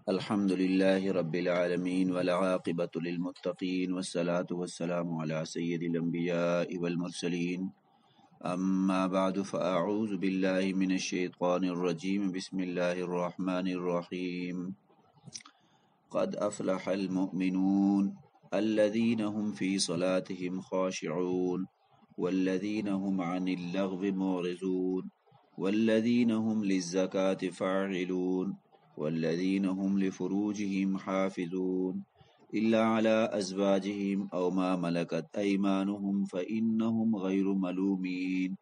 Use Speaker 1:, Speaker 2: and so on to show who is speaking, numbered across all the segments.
Speaker 1: الحمد لله رب العالمين والعاقبة للمتقين والصلاة والسلام على سيد الأنبياء والمرسلين أما بعد فأعوذ بالله من الشيطان الرجيم بسم الله الرحمن الرحيم قد أفلح المؤمنون الذين هم في صلاتهم خاشعون والذين هم عن اللغو معرضون والذين هم للزكاة فاعلون والذين هم لفروجهم حافظون إلا على أزواجهم أو ما ملكت أيمانهم فإنهم غير ملومين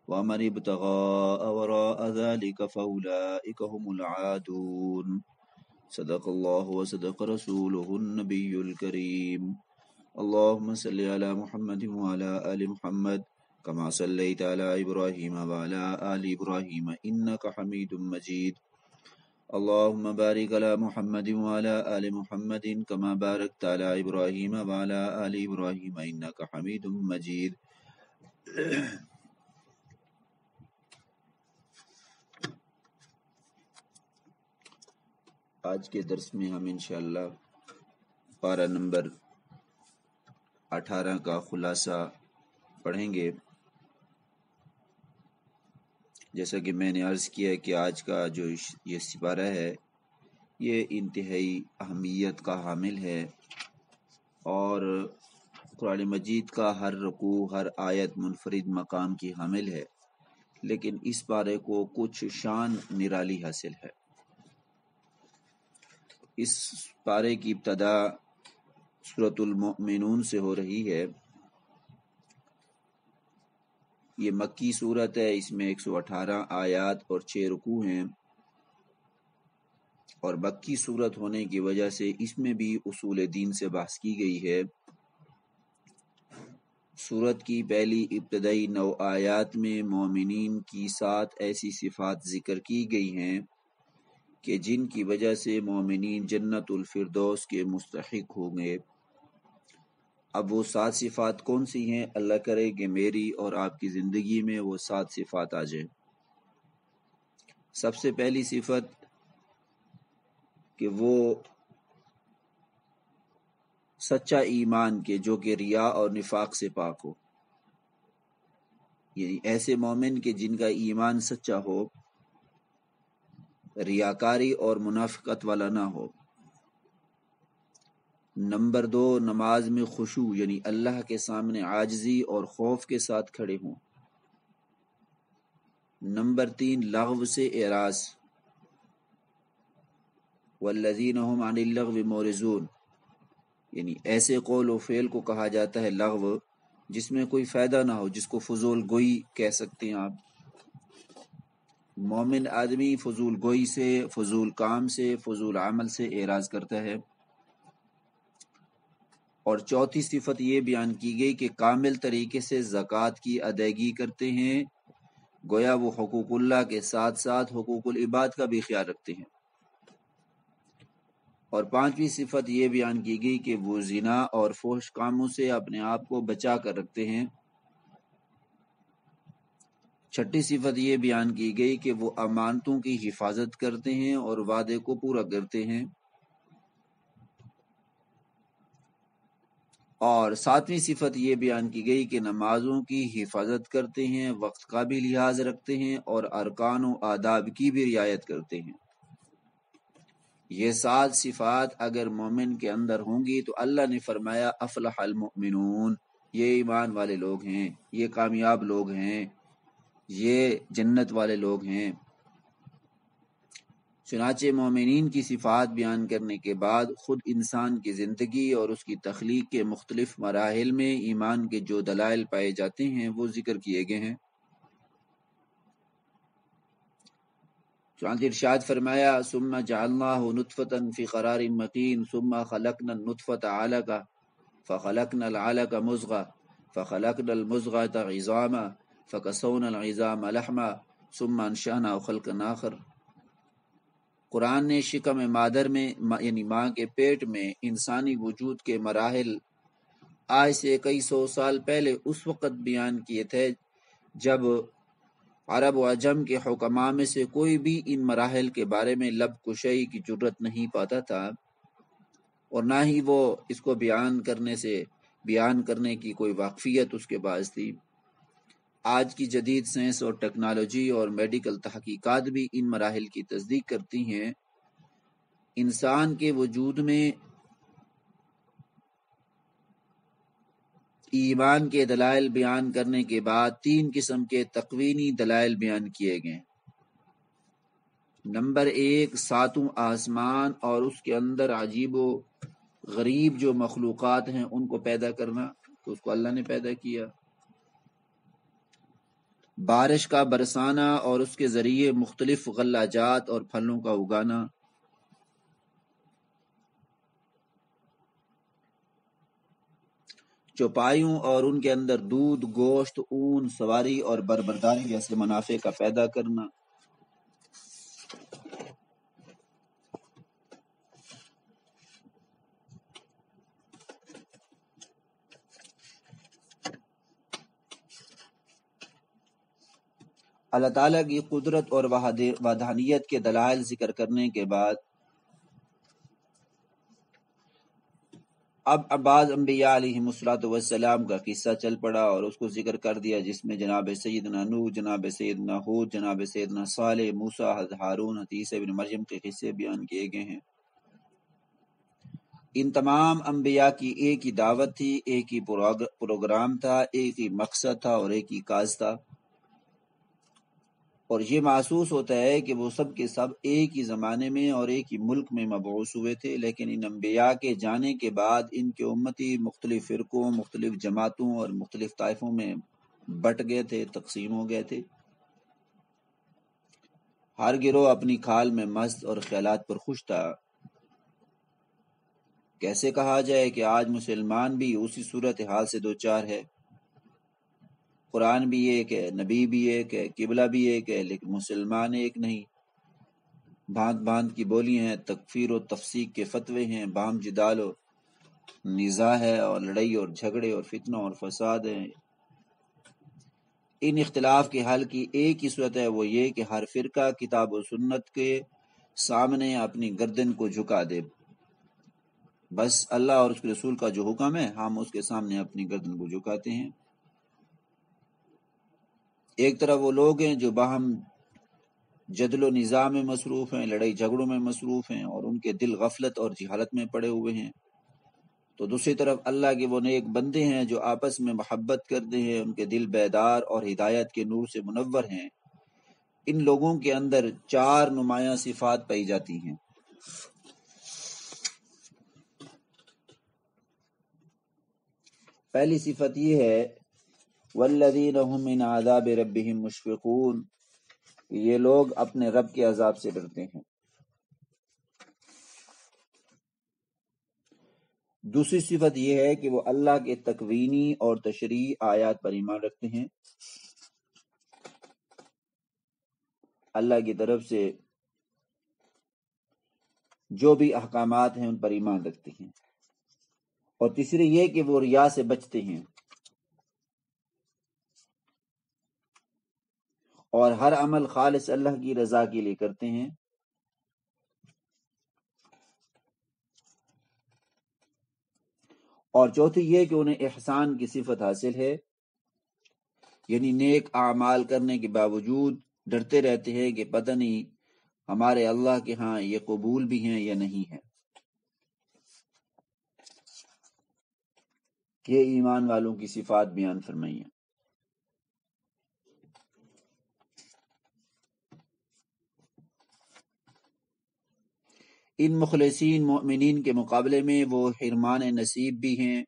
Speaker 1: ومن ابتغى وراء ذلك فأولئك هم العادون صدق الله وصدق رسوله النبي الكريم اللهم صل على محمد وعلى آل محمد كما صليت على إبراهيم وعلى آل إبراهيم إنك حميد مجيد اللهم بارك على محمد وعلى آل محمد كما باركت على إبراهيم وعلى آل إبراهيم إنك حميد مجيد آج کے درس میں ہم انشاءاللہ پارہ نمبر 18 کا خلاصہ پڑھیں گے۔ جیسا کہ میں نے عرض کیا کہ آج کا جو یہ سپارہ ہے یہ انتہائی اہمیت کا حامل ہے اور قرآن مجید کا ہر رکوع ہر آیت منفرد مقام کی حامل ہے، لیکن اس پارے کو کچھ شان نرالی حاصل ہے۔ اس پارے کی ابتدا سورۃ المؤمنون سے ہو رہی ہے۔ یہ مکی صورت ہے، اس میں 118 آیات اور 6 رکوع ہیں، اور مکی صورت ہونے کی وجہ سے اس میں بھی اصول دین سے بحث کی گئی ہے۔ صورت کی پہلی ابتدائی 9 آیات میں مومنین کی 7 ایسی صفات ذکر کی گئی ہیں کہ جن کی وجہ سے مومنین جنت الفردوس کے مستحق ہوں گے۔ اب وہ 7 صفات کون سی ہیں؟ اللہ کرے کہ میری اور آپ کی زندگی میں وہ 7 صفات آ جائیں۔ سب سے پہلی صفت کہ وہ سچا ایمان کے جو کہ ریا اور نفاق سے پاک ہو، یعنی ایسے مومن کے جن کا ایمان سچا ہو، ریاکاری اور منافقت والا نہ ہو۔ نمبر 2، نماز میں خشوع یعنی اللہ کے سامنے عاجزی اور خوف کے ساتھ کھڑے ہوں۔ نمبر 3، لغو سے اعراض، والذین هم عن اللغو معرضون، یعنی ایسے قول و فعل کو کہا جاتا ہے لغو جس میں کوئی فائدہ نہ ہو، جس کو فضول گوئی کہہ سکتے ہیں آپ۔ مومن آدمی فضول گوئی سے، فضول کام سے، فضول عمل سے اعراض کرتا ہے۔ اور چوتھی صفت یہ بیان کی گئی کہ کامل طریقے سے زکوٰۃ کی ادائیگی کرتے ہیں، گویا وہ حقوق اللہ کے ساتھ ساتھ حقوق العباد کا بھی خیال رکھتے ہیں۔ اور پانچویں صفت یہ بیان کی گئی کہ وہ زنا اور فحش کاموں سے اپنے آپ کو بچا کر رکھتے ہیں۔ چھٹی صفت یہ بیان کی گئی کہ وہ امانتوں کی حفاظت کرتے ہیں اور وعدے کو پورا کرتے ہیں۔ اور ساتویں صفت یہ بیان کی گئی کہ نمازوں کی حفاظت کرتے ہیں، وقت کا بھی لحاظ رکھتے ہیں اور ارکان و آداب کی بھی رعایت کرتے ہیں۔ یہ 7 صفات اگر مومن کے اندر ہوں گی تو اللہ نے فرمایا افلح المؤمنون، یہ ایمان والے لوگ ہیں، یہ کامیاب لوگ ہیں، یہ جنت والے لوگ ہیں۔ چنانچہ مومنین کی صفات بیان کرنے کے بعد خود انسان کی زندگی اور اس کی تخلیق کے مختلف مراحل میں ایمان کے جو دلائل پائے جاتے ہیں وہ ذکر کیے گئے ہیں۔ چنانچہ ارشاد فرمایا ثم جعلناہ نطفۃ فی قرار مکین ثم خلقنا النطفۃ علقۃ فخلقنا العلقۃ مضغۃ فخلقنا المضغۃ عظاما فکسونا العظام لحما ثم انشأناہ خلقا آخر۔ قرآن نے شکم مادر میں یعنی ماں کے پیٹ میں انسانی وجود کے مراحل آج سے کئی سو سال پہلے اس وقت بیان کیے تھے جب عرب و عجم کے حکماء میں سے کوئی بھی ان مراحل کے بارے میں لب کشائی کی جرت نہیں پاتا تھا، اور نہ ہی وہ اس کو بیان کرنے کی کوئی واقفیت اس کے پاس تھی۔ آج کی جدید سائنس اور ٹیکنالوجی اور میڈیکل تحقیقات بھی ان مراحل کی تصدیق کرتی ہیں۔ انسان کے وجود میں ایمان کے دلائل بیان کرنے کے بعد 3 قسم کے تکوینی دلائل بیان کیے گئے۔ نمبر 1، 7 آسمان اور اس کے اندر عجیب و غریب جو مخلوقات ہیں ان کو پیدا کرنا، تو اس کو اللہ نے پیدا کیا۔ بارش کا برسانا اور اس کے ذریعے مختلف غلہ جات اور پھلوں کا اگانا۔ چوپایوں اور ان کے اندر دودھ، گوشت، اون، سواری اور بربرداری جیسے منافع کا پیدا کرنا۔ اللہ تعالیٰ کی قدرت اور وحدانیت کے دلائل ذکر کرنے کے بعد اب بعض انبیاء علیہم السلام کا قصہ چل پڑا اور اس کو ذکر کر دیا، جس میں جناب سیدنا نوح، جناب سیدنا ہود، جناب سیدنا صالح، موسیٰ، ہارون، عیسیٰ ابن مریم کے قصے بیان کیے گئے ہیں۔ ان تمام انبیاء کی ایک ہی دعوت تھی، ایک ہی پروگرام تھا، ایک ہی مقصد تھا اور ایک ہی کاز تھا، اور یہ محسوس ہوتا ہے کہ وہ سب کے سب ایک ہی زمانے میں اور ایک ہی ملک میں مبعوث ہوئے تھے، لیکن ان انبیاء کے جانے کے بعد ان کے امتی مختلف فرقوں، مختلف جماعتوں اور مختلف طائفوں میں بٹ گئے تھے، تقسیم ہو گئے تھے۔ ہر گروہ اپنی کھال میں مست اور خیالات پر خوش تھا۔ کیسے کہا جائے کہ آج مسلمان بھی اسی صورتحال سے دوچار ہے؟ قرآن بھی ایک ہے، نبی بھی ایک ہے، قبلہ بھی ایک ہے، لیکن مسلمان ایک نہیں۔ بھانت بھانت کی بولیاں ہیں، تکفیر و تفسیق کے فتوے ہیں، باہم جدال و نزاع ہے، اور لڑائی اور جھگڑے اور فتنہ اور فساد ہیں۔ ان اختلاف کے حل کی ایک ہی صورت ہے، وہ یہ کہ ہر فرقہ کتاب و سنت کے سامنے اپنی گردن کو جھکا دے۔ بس اللہ اور اس کے رسول کا جو حکم ہے ہم اس کے سامنے اپنی گردن کو جھکاتے ہیں۔ ایک طرف وہ لوگ ہیں جو باہم جدل و نزاع میں مصروف ہیں، لڑائی جھگڑوں میں مصروف ہیں، اور ان کے دل غفلت اور جہالت میں پڑے ہوئے ہیں۔ تو دوسری طرف اللہ کے وہ نیک بندے ہیں جو آپس میں محبت کرتے ہیں، ان کے دل بیدار اور ہدایت کے نور سے منور ہیں۔ ان لوگوں کے اندر 4 نمایاں صفات پائی جاتی ہیں۔ پہلی صفت یہ ہے والذین هم من عذاب ربهم مشفقون، یہ لوگ اپنے رب کے عذاب سے ڈرتے ہیں۔ دوسری صفت یہ ہے کہ وہ اللہ کے تکوینی اور تشریعی آیات پر ایمان رکھتے ہیں، اللہ کی طرف سے جو بھی احکامات ہیں ان پر ایمان رکھتے ہیں۔ اور تیسری یہ کہ وہ ریا سے بچتے ہیں اور ہر عمل خالص اللہ کی رضا کے لیے کرتے ہیں۔ اور چوتھی یہ کہ انہیں احسان کی صفت حاصل ہے، یعنی نیک اعمال کرنے کے باوجود ڈرتے رہتے ہیں کہ پتہ نہیں ہمارے اللہ کے ہاں یہ قبول بھی ہیں یا نہیں ہیں۔ یہ ایمان والوں کی صفات بیان فرمائی ہیں۔ ان مخلصین مومنین کے مقابلے میں وہ حرمان نصیب بھی ہیں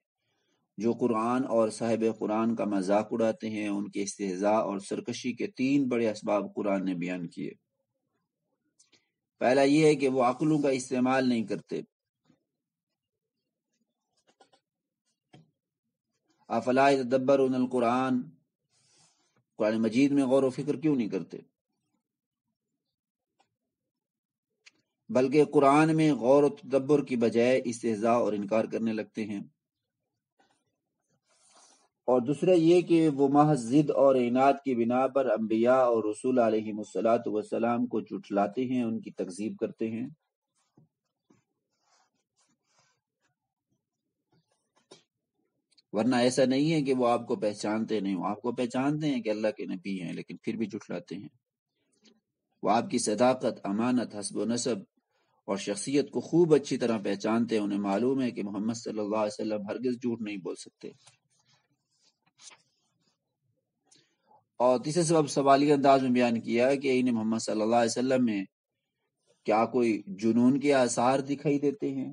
Speaker 1: جو قرآن اور صاحب قرآن کا مذاق اڑاتے ہیں۔ ان کے استہزاء اور سرکشی کے 3 بڑے اسباب قرآن نے بیان کیے۔ پہلا یہ ہے کہ وہ عقلوں کا استعمال نہیں کرتے۔ افلا یتدبرون القرآن، قرآن مجید میں غور و فکر کیوں نہیں کرتے؟ بلکہ قرآن میں غور و تدبر کی بجائے استہزاء اور انکار کرنے لگتے ہیں۔ اور دوسرا یہ کہ وہ محض ضد اور عناد کی بنا پر انبیاء اور رسول علیہم الصلاۃ والسلام کو جھٹلاتے ہیں، ان کی تکذیب کرتے ہیں۔ ورنہ ایسا نہیں ہے کہ وہ آپ کو پہچانتے نہیں، وہ آپ کو پہچانتے ہیں کہ اللہ کے نبی ہیں، لیکن پھر بھی جھٹلاتے ہیں۔ وہ آپ کی صداقت، امانت، حسب و نسب اور شخصیت کو خوب اچھی طرح پہچانتے ہیں، انہیں معلوم ہے کہ محمد صلی اللہ علیہ وسلم ہرگز جھوٹ نہیں بول سکتے۔ اور تیسرے سبب سوالی انداز میں بیان کیا ہے کہ انہیں محمد صلی اللہ علیہ وسلم میں کیا کوئی جنون کے آثار دکھائی دیتے ہیں؟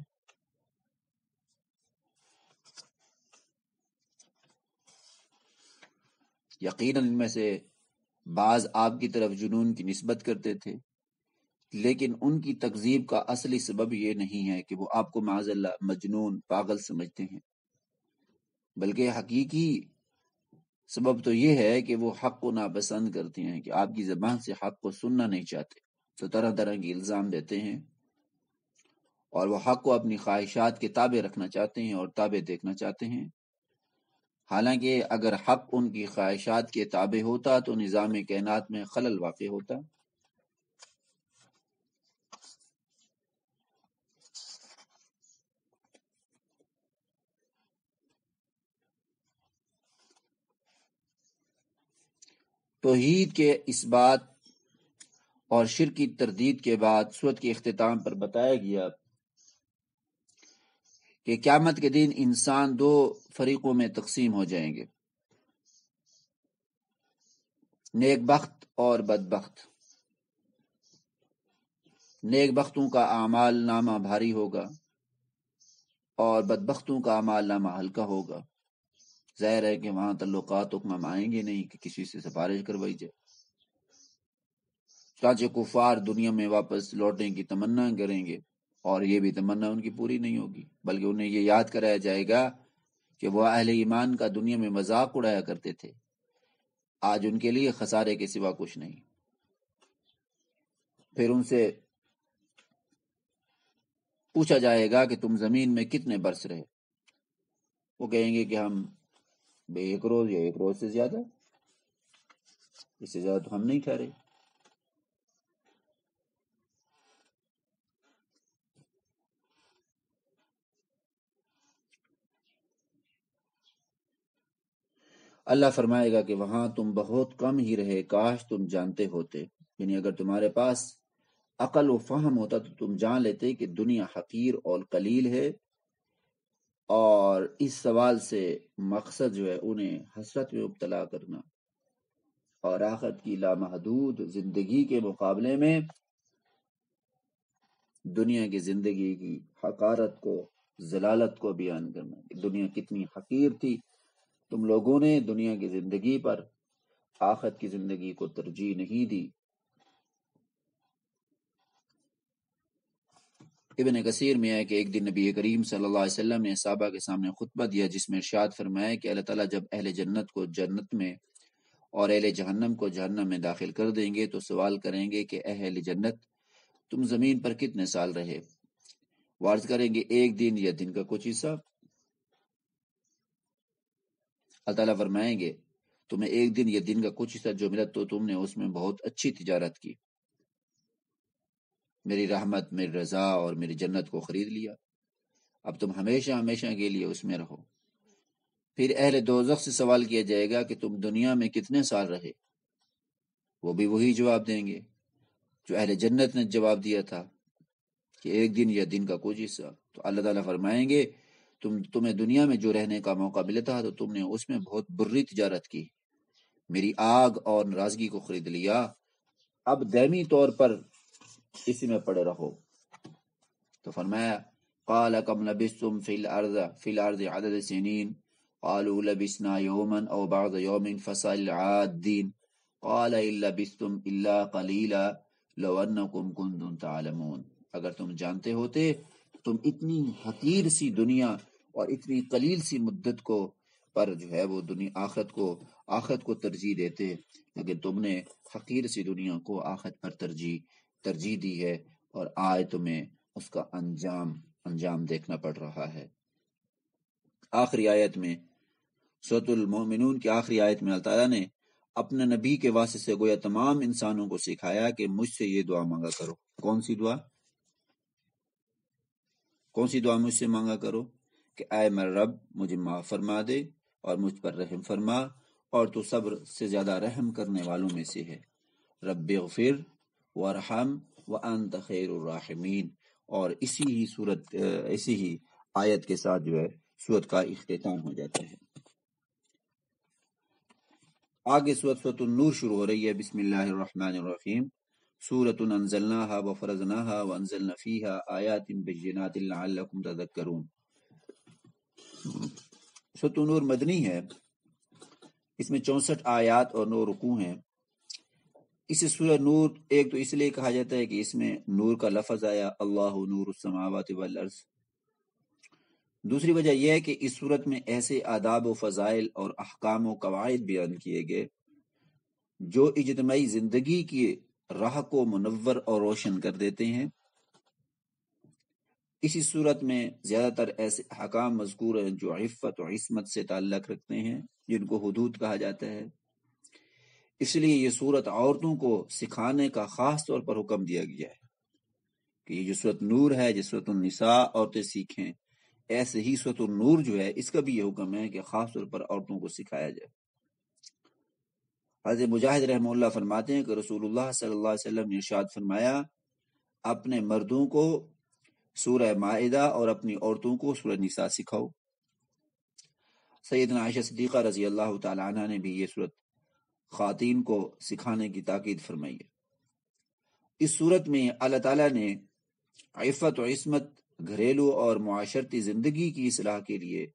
Speaker 1: یقیناً ان میں سے بعض آپ کی طرف جنون کی نسبت کرتے تھے، لیکن ان کی تکذیب کا اصلی سبب یہ نہیں ہے کہ وہ آپ کو معاذ اللہ مجنون، پاگل سمجھتے ہیں، بلکہ حقیقی سبب تو یہ ہے کہ وہ حق کو ناپسند کرتے ہیں، کہ آپ کی زبان سے حق کو سننا نہیں چاہتے، تو طرح طرح کی الزام دیتے ہیں، اور وہ حق کو اپنی خواہشات کے تابع رکھنا چاہتے ہیں اور تابع دیکھنا چاہتے ہیں۔ حالانکہ اگر حق ان کی خواہشات کے تابع ہوتا تو نظام کائنات میں خلل واقع ہوتا۔ توحید کے اس بات اور شرک کی تردید کے بعد سورت کے اختتام پر بتایا گیا کہ قیامت کے دن انسان دو فریقوں میں تقسیم ہو جائیں گے، نیک بخت اور بدبخت۔ نیک بختوں کا اعمال نامہ بھاری ہوگا اور بدبختوں کا اعمال نامہ ہلکا ہوگا۔ ظاہر ہے کہ وہاں تعلقات حکم آئیں گے نہیں کہ کسی سے سفارش کروائی جائے۔ چانچہ کفار دنیا میں واپس لوٹنے کی تمنا کریں گے، اور یہ بھی تمنا ان کی پوری نہیں ہوگی، بلکہ انہیں یہ یاد کرایا جائے گا کہ وہ اہل ایمان کا دنیا میں مذاق اڑایا کرتے تھے، آج ان کے لیے خسارے کے سوا کچھ نہیں۔ پھر ان سے پوچھا جائے گا کہ تم زمین میں کتنے برس رہے؟ وہ کہیں گے کہ ہم ایک روز یا ایک روز سے زیادہ، اس سے زیادہ تو ہم نہیں ٹھہرے۔ اللہ فرمائے گا کہ وہاں تم بہت کم ہی رہے، کاش تم جانتے ہوتے، یعنی اگر تمہارے پاس عقل و فہم ہوتا تو تم جان لیتے کہ دنیا حقیر اور قلیل ہے، اور اس سوال سے مقصد جو ہے انہیں حسرت میں مبتلا کرنا اور آخرت کی لامحدود زندگی کے مقابلے میں دنیا کی زندگی کی حقارت کو، ذلالت کو بیان کرنا کہ دنیا کتنی حقیر تھی، تم لوگوں نے دنیا کی زندگی پر آخرت کی زندگی کو ترجیح نہیں دی۔ ابن کثیر میں ہے کہ ایک دن نبی کریم صلی اللہ علیہ وسلم نے صحابہ کے سامنے خطبہ دیا جس میں ارشاد فرمایا کہ اللہ تعالیٰ جب اہل جنت کو جنت میں اور اہل جہنم کو جہنم میں داخل کر دیں گے تو سوال کریں گے کہ اہل جنت تم زمین پر کتنے سال رہے؟ وہ عرض کریں گے ایک دن یا دن کا کچھ حصہ۔ اللہ تعالیٰ فرمائیں گے تمہیں ایک دن یا دن کا کچھ حصہ جو ملا تو تم نے اس میں بہت اچھی تجارت کی، میری رحمت، میری رضا اور میری جنت کو خرید لیا، اب تم ہمیشہ ہمیشہ کے لیے اس میں رہو۔ پھر اہل دوزخ سے سوال کیا جائے گا کہ تم دنیا میں کتنے سال رہے؟ وہ بھی وہی جواب دیں گے جو اہل جنت نے جواب دیا تھا کہ ایک دن یا دن کا کچھ حصہ۔ تو اللہ تعالیٰ فرمائیں گے تمہیں دنیا میں جو رہنے کا موقع ملا تھا تو تم نے اس میں بہت بری تجارت کی، میری آگ اور ناراضگی کو خرید لیا، اب دائمی طور پر اسی میں پڑے رہو۔ تو فرمایا قال کم لبثتم فی الارض عدد سنین قالوا لبثنا یوما او بعض یوم فسأل العادین قال ان لبثتم الا قلیلا لو انکم کنتم تعلمون۔ اگر تم جانتے ہوتے تم اتنی حقیر سی دنیا اور اتنی قلیل سی مدت کو پر جو ہے وہ دنیا آخرت کو ترجیح دیتے، لیکن تم نے حقیر سی دنیا کو آخرت پر ترجیح دی ہے، اور آج تمہیں اس کا انجام دیکھنا پڑ رہا ہے۔ آخری آیت میں سورۃ المومنون کی آخری آیت میں اللہ تعالیٰ نے اپنے نبی کے واسطے سے گویا تمام انسانوں کو سکھایا کہ مجھ سے یہ دعا مانگا کرو۔ کون سی دعا مجھ سے مانگا کرو؟ کہ اے میرا رب مجھے معاف فرما دے اور مجھ پر رحم فرما، اور تو صبر سے زیادہ رحم کرنے والوں میں سے ہے۔ رب اغفر وارحم وانت خیر الراحمین۔ اور اسی ہی آیت کے ساتھ جو ہے سورت کا اختتام ہو جاتا ہے۔ آگے سورۃ النور شروع ہو رہی ہے۔ بسم اللہ الرحمن الرحیم۔ سورۃ انزلناها وفرضناها وانزلنا فیها آیات بینات لعلکم تذکرون۔ سورۃ النور مدنی ہے، اس میں 64 آیات اور 9 رکوع ہیں۔ اس سورہ نور ایک تو اس لیے کہا جاتا ہے کہ اس میں نور کا لفظ آیا، اللہ نور السماوات والارض۔ دوسری وجہ یہ ہے کہ اس صورت میں ایسے آداب و فضائل اور احکام و قواعد بیان کیے گئے جو اجتماعی زندگی کی راہ کو منور اور روشن کر دیتے ہیں۔ اسی صورت میں زیادہ تر ایسے احکام مذکور ہیں جو عفت و عصمت سے تعلق رکھتے ہیں، جن کو حدود کہا جاتا ہے۔ اس لیے یہ صورت عورتوں کو سکھانے کا خاص طور پر حکم دیا گیا ہے کہ یہ جو صورت نور ہے، جس صورت النساء عورتیں سیکھیں، ایسے ہی صورت النور جو ہے اس کا بھی یہ حکم ہے کہ خاص طور پر عورتوں کو سکھایا جائے۔ حضرت مجاہد رحمہ اللہ فرماتے ہیں کہ رسول اللہ صلی اللہ علیہ وسلم نے ارشاد فرمایا، اپنے مردوں کو سورہ مائدہ اور اپنی عورتوں کو سورہ نساء سکھاؤ۔ سیدنا عائشہ صدیقہ رضی اللہ تعالی عنہ نے بھی یہ صورت خواتین کو سکھانے کی تاکید فرمائی ہے۔ اس صورت میں اللہ تعالیٰ نے عفت و عصمت، گھریلو اور معاشرتی زندگی کی اصلاح کے لیے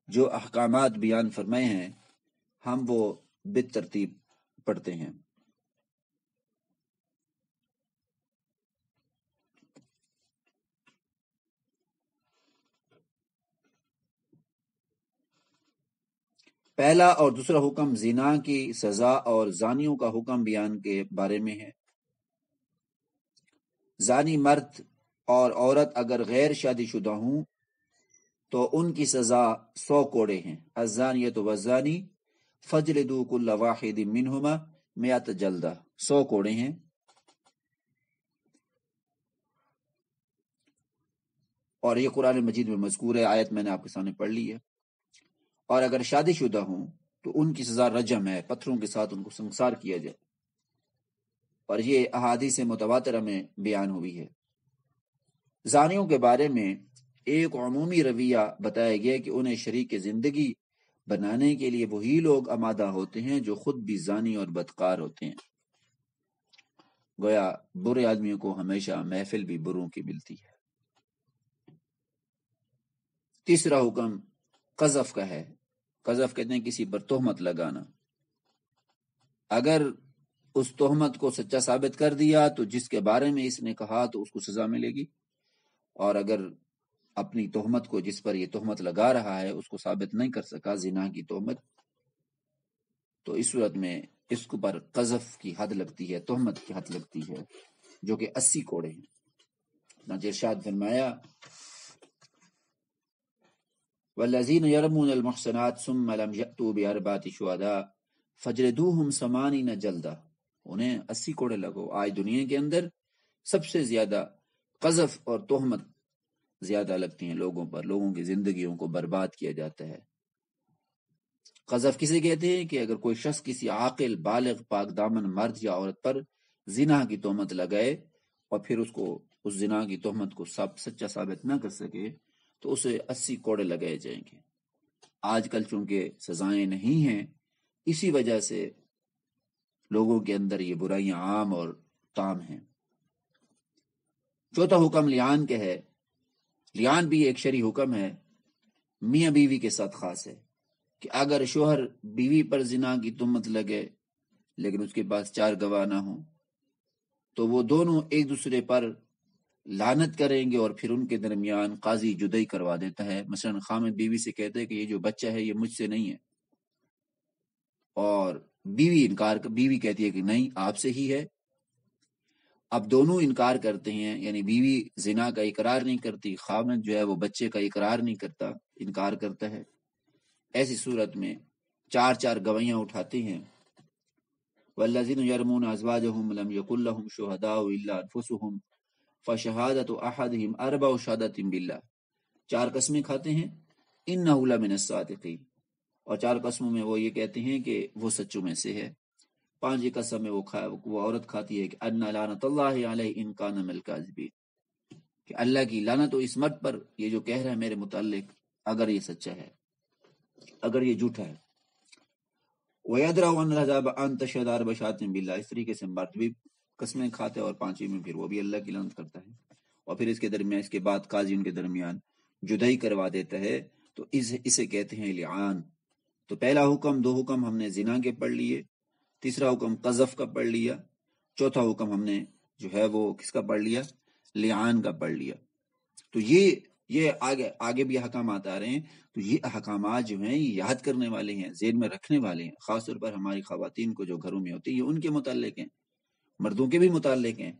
Speaker 1: جو احکامات بیان فرمائے ہیں، ہم وہ بالترتیب پڑھتے ہیں۔ پہلا اور دوسرا حکم زنا کی سزا اور زانیوں کا حکم بیان کے بارے میں ہے۔ زانی مرد اور عورت اگر غیر شادی شدہ ہوں تو ان کی سزا 100 کوڑے ہیں۔ الزانیۃ والزانی فاجلدوا کل واحد منہما 100 جلدہ، 100 کوڑے ہیں۔ اور یہ قرآن مجید میں مذکور ہے، آیت میں نے آپ کے سامنے پڑھ لی ہے۔ اور اگر شادی شدہ ہوں تو ان کی سزا رجم ہے، پتھروں کے ساتھ ان کو سنسار کیا جائے۔ اور یہ احادیث متواترہ میں بیان ہوئی ہے۔ زانیوں کے بارے میں ایک عمومی رویہ بتایا گیا کہ انہیں شریک زندگی بنانے کے لیے وہی لوگ آمادہ ہوتے ہیں جو خود بھی زانی اور بدکار ہوتے ہیں۔ گویا برے آدمیوں کو ہمیشہ محفل بھی بروں کی ملتی ہے۔ تیسرا حکم قذف کا ہے۔ قذف کہتے ہیں کسی پر تہمت لگانا۔ اگر اس تہمت کو سچا ثابت کر دیا تو جس کے بارے میں اس نے کہا تو اس کو سزا ملے گی، اور اگر اپنی تہمت کو، جس پر یہ تہمت لگا رہا ہے، اس کو ثابت نہیں کر سکا، زنا کی تہمت، تو اس صورت میں اس کو پر قذف کی حد لگتی ہے، تہمت کی حد لگتی ہے، جو کہ 80 کوڑے ہیں۔ چنانچہ ارشاد فرمایا، والذین یرمون المحصنات ثم لم یأتوا بأربعة شہداء فاجلدوہم 80 جلدہ، انہیں 80 کوڑے لگو۔ آج دنیا کے اندر سب سے زیادہ قذف اور تہمت زیادہ لگتی ہیں لوگوں پر، لوگوں کی زندگیوں کو برباد کیا جاتا ہے۔ قذف کسے کہتے ہیں کہ اگر کوئی شخص کسی عاقل بالغ پاک دامن مرد یا عورت پر زنا کی تہمت لگائے اور پھر اس کو اس زنا کی تہمت کو سچا ثابت نہ کر سکے تو اسے 80 کوڑے لگائے جائیں گے۔ آج کل چونکہ سزائیں نہیں ہیں، اسی وجہ سے لوگوں کے اندر یہ برائیاں عام اور تام ہیں۔ چوتھا حکم لیان کا ہے۔ لیان بھی ایک شرعی حکم ہے، میاں بیوی کے ساتھ خاص ہے، کہ اگر شوہر بیوی پر زنا کی تہمت لگے لیکن اس کے پاس 4 گواہ نہ ہوں تو وہ دونوں ایک دوسرے پر لعنت کریں گے، اور پھر ان کے درمیان قاضی جدائی کروا دیتا ہے۔ مثلا خامد بیوی سے کہتے ہیں کہ یہ جو بچہ ہے یہ مجھ سے نہیں ہے، اور بیوی کہتی ہے کہ نہیں آپ سے ہی ہے۔ اب دونوں انکار کرتے ہیں، یعنی بیوی زنا کا اقرار نہیں کرتی، خامد جو ہے وہ بچے کا اقرار نہیں کرتا، انکار کرتا ہے۔ ایسی صورت میں چار چار گواہیاں اٹھاتے ہیں. والذین یرمون ازواجہم لم یکن لہم شہداء الا انفسہم فشہادۃ احدہم اربع شہادۃ باللہ. چار قسمیں کھاتے ہیں انہ لمن الصادقین، اور چار قسموں میں وہ یہ کہتے ہیں کہ وہ سچوں میں سے ہے. پانچویں قسم میں وہ عورت کھاتی ہے کہ ان لعنت اللہ علیہ ان کان من الکاذبین، کہ اللہ کی لعنت و اس مرد پر یہ جو کہہ رہا ہے میرے متعلق، اگر یہ سچا ہے، اگر یہ جھوٹا ہے. وَيَدْرَوْا أَنَّ الْعَذَابَ أَن تَشْهَدَ أَرْبَعَ شَهَادَاتٍ بِاللَّهِ. اس طریقے سے مرد بھی قسمیں کھاتے ہیں اور پانچویں میں پھر وہ بھی اللہ کی لعنت کرتا ہے. اور پھر اس کے درمیان، اس کے بعد قاضی ان کے درمیان جدائی کروا دیتا ہے، تو اسے کہتے ہیں لعان. تو پہلا حکم، دو حکم ہم نے زنا کے پڑھ لیے، تیسرا حکم قذف کا پڑھ لیا، چوتھا حکم ہم نے جو ہے وہ کس کا پڑھ لیا؟ لعان کا پڑھ لیا. تو یہ آگے بھی احکامات آ رہے ہیں. تو یہ احکامات جو ہیں یہ یاد کرنے والے ہیں، ذہن میں رکھنے والے ہیں. خاص طور پر ہماری خواتین کو جو گھروں میں ہوتی ہیں یہ ان کے متعلق ہیں، مردوں کے بھی متعلق ہیں،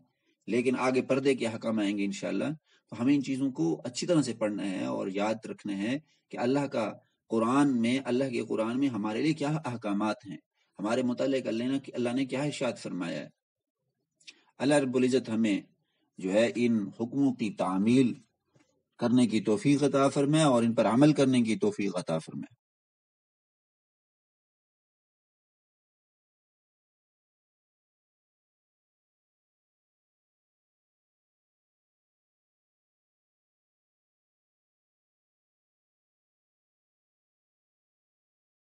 Speaker 1: لیکن آگے پردے کے احکام آئیں گے انشاءاللہ. تو ہمیں ان چیزوں کو اچھی طرح سے پڑھنا ہے اور یاد رکھنا ہے کہ اللہ کے قرآن میں ہمارے لیے کیا احکامات ہیں، ہمارے متعلق اللہ نے کیا ارشاد فرمایا ہے. اللہ رب العزت ہمیں جو ہے ان حکموں کی تعمیل کرنے کی توفیق عطا فرمائے اور ان پر عمل کرنے کی توفیق عطا فرمائے.